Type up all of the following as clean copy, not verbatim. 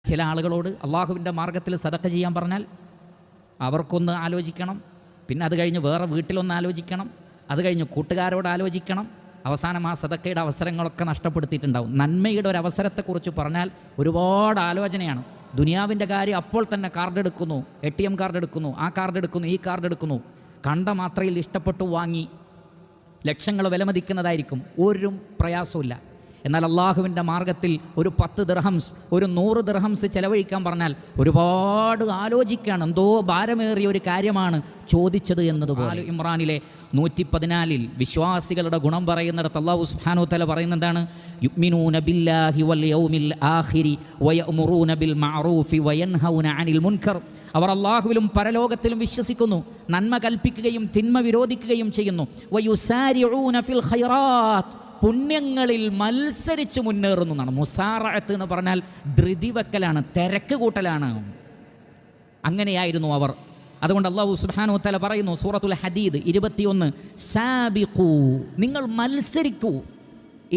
ചില ആളുകളോട് അള്ളാഹുവിൻ്റെ മാർഗത്തിൽ സദക്ക ചെയ്യാൻ പറഞ്ഞാൽ അവർക്കൊന്ന് ആലോചിക്കണം, പിന്നെ അത് കഴിഞ്ഞ് വേറെ വീട്ടിലൊന്ന് ആലോചിക്കണം, അത് കഴിഞ്ഞ് കൂട്ടുകാരോട് ആലോചിക്കണം, അവസാനം ആ സദക്കയുടെ അവസരങ്ങളൊക്കെ നഷ്ടപ്പെടുത്തിയിട്ടുണ്ടാവും. നന്മയുടെ ഒരു അവസരത്തെക്കുറിച്ച് പറഞ്ഞാൽ ഒരുപാട് ആലോചനയാണ്. ദുനിയാവിൻ്റെ കാര്യം അപ്പോൾ തന്നെ കാർഡ് എടുക്കുന്നു, ATM കാർഡ് എടുക്കുന്നു, ആ കാർഡ് എടുക്കുന്നു, ഈ കാർഡ് എടുക്കുന്നു, കണ്ട മാത്രയിൽ ഇഷ്ടപ്പെട്ടു വാങ്ങി ലക്ഷങ്ങൾ വിലമതിക്കുന്നതായിരിക്കും, ഒരു പ്രയാസമില്ല. എന്നാൽ അള്ളാഹുവിൻ്റെ മാർഗത്തിൽ ഒരു 10 ദിർഹംസ്, ഒരു 100 ദിർഹംസ് ചെലവഴിക്കാൻ പറഞ്ഞാൽ ഒരുപാട് ആലോചിക്കുകയാണ്. എന്തോ ഭാരമേറിയ ഒരു കാര്യമാണ് ചോദിച്ചത് എന്നതുപോലെ. ഇമ്രാനിലെ 114 വിശ്വാസികളുടെ ഗുണം പറയുന്നിടത്ത് അല്ലാഹു സുബ്ഹാനഹു വതആല പറയുന്നതാണ്, യുഅ്മിനൂന ബില്ലാഹി വൽ യൗമിൽ ആഖിരി വയഅ്മുറൂന ബിൽ മഅറൂഫി വയൻഹൗന അനിൽ മുൻകർ. അവർ അള്ളാഹുവിലും പരലോകത്തിലും വിശ്വസിക്കുന്നു, നന്മ കൽപ്പിക്കുകയും തിന്മ വിരോധിക്കുകയും ചെയ്യുന്നു. വയുസാരിഊന ഫിൽ ഖൈറാത്ത്, പുണ്യങ്ങളിൽ മത്സരിച്ച് മുന്നേറുന്നു എന്നാണ്. മുസാറഅത്ത് എന്ന് പറഞ്ഞാൽ ധൃതി വെക്കലാണ്, തിരക്ക് കൂട്ടലാണ്. അങ്ങനെയായിരുന്നു അവർ. അതുകൊണ്ട് അല്ലാഹു സുബ്ഹാനഹു വതആല പറയുന്നു സൂറത്തുൽ ഹദീദ് 21, സാബിഖൂ, നിങ്ങൾ മത്സരിക്കൂ,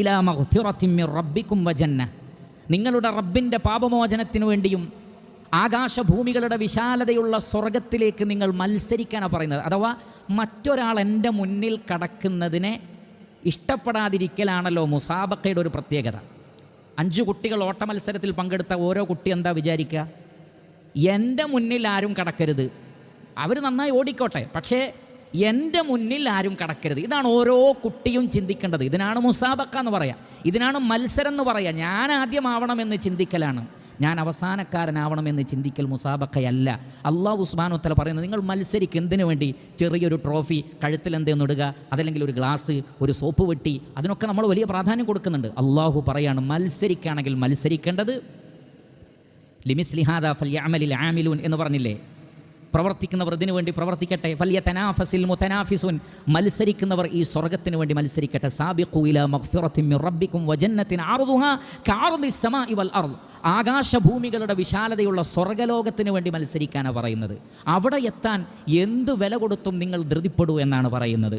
ഇലാ മഗ്ഫിറത്തിൻ മിർ റബ്ബിക്കും വജന്ന, നിങ്ങളുടെ റബ്ബിൻ്റെ പാപമോചനത്തിനു വേണ്ടിയും ആകാശഭൂമികളുടെ വിശാലതയുള്ള സ്വർഗത്തിലേക്ക് നിങ്ങൾ മത്സരിക്കാനാണ് പറയുന്നത്. അഥവാ മറ്റൊരാൾ എൻ്റെ മുന്നിൽ കടക്കുന്നതിനെ ഇഷ്ടപ്പെടാതിരിക്കലാണല്ലോ മുസാബക്കയുടെ ഒരു പ്രത്യേകത. 5 കുട്ടികൾ ഓട്ട മത്സരത്തിൽ പങ്കെടുത്ത ഓരോ കുട്ടി എന്താ വിചാരിക്കുക? എൻ്റെ മുന്നിൽ ആരും കടക്കരുത്, അവർ നന്നായി ഓടിക്കോട്ടെ, പക്ഷേ എൻ്റെ മുന്നിൽ ആരും കടക്കരുത്. ഇതാണ് ഓരോ കുട്ടിയും ചിന്തിക്കേണ്ടത്. ഇതിനാണ് മുസാബക്ക എന്ന് പറയുക, ഇതിനാണ് മത്സരം എന്ന് പറയുക. ഞാൻ ആദ്യമാവണമെന്ന് ചിന്തിക്കലാണ്, ഞാൻ അവസാനക്കാരനാവണമെന്ന് ചിന്തിക്കൽ മുസാബക്കയല്ല. അല്ലാഹു സുബ്ഹാനഹു വതആല പറയുന്നത്, നിങ്ങൾ മത്സരിക്കുക. എന്തിനു വേണ്ടി? ചെറിയൊരു ട്രോഫി, കഴുത്തിൽ എന്തെങ്കിലും ഇടുക, അതല്ലെങ്കിൽ ഒരു ഗ്ലാസ്, ഒരു സോപ്പ് വെട്ടി, അതിനൊക്കെ നമ്മൾ വലിയ പ്രാധാന്യം കൊടുക്കുന്നുണ്ട്. അല്ലാഹു പറയാണ്, മത്സരിക്കുകയാണെങ്കിൽ മത്സരിക്കേണ്ടത് ലിമിസ്ലി ഹാദാ ഫൽയഅമലിൽ ആമിലൂൻ എന്ന് പറഞ്ഞില്ലേ? പ്രവർത്തിക്കുന്നവർ ഇതിനു വേണ്ടി പ്രവർത്തിക്കട്ടെ. ഫൽയതനാഫസിൽ മുതനാഫിസുൻ, മത്സരിക്കുന്നവർ ഈ സ്വർഗത്തിന് വേണ്ടി മത്സരിക്കട്ടെ. സാബിഖൂ ഇലാ മഗ്ഫിറത്തിൻ മിർ റബ്ബിക്കും വജന്നത്തിൻ അർദുഹാ കഅർദിസ് സമാഇ വൽ അർദ്, ആകാശഭൂമികളുടെ വിശാലതയുള്ള സ്വർഗലോകത്തിന് വേണ്ടി മത്സരിക്കാനാണ് പറയുന്നത്. അവിടെ എത്താൻ എന്ത് വില കൊടുത്തും നിങ്ങൾ ധൃതിപ്പെടൂ എന്നാണ് പറയുന്നത്.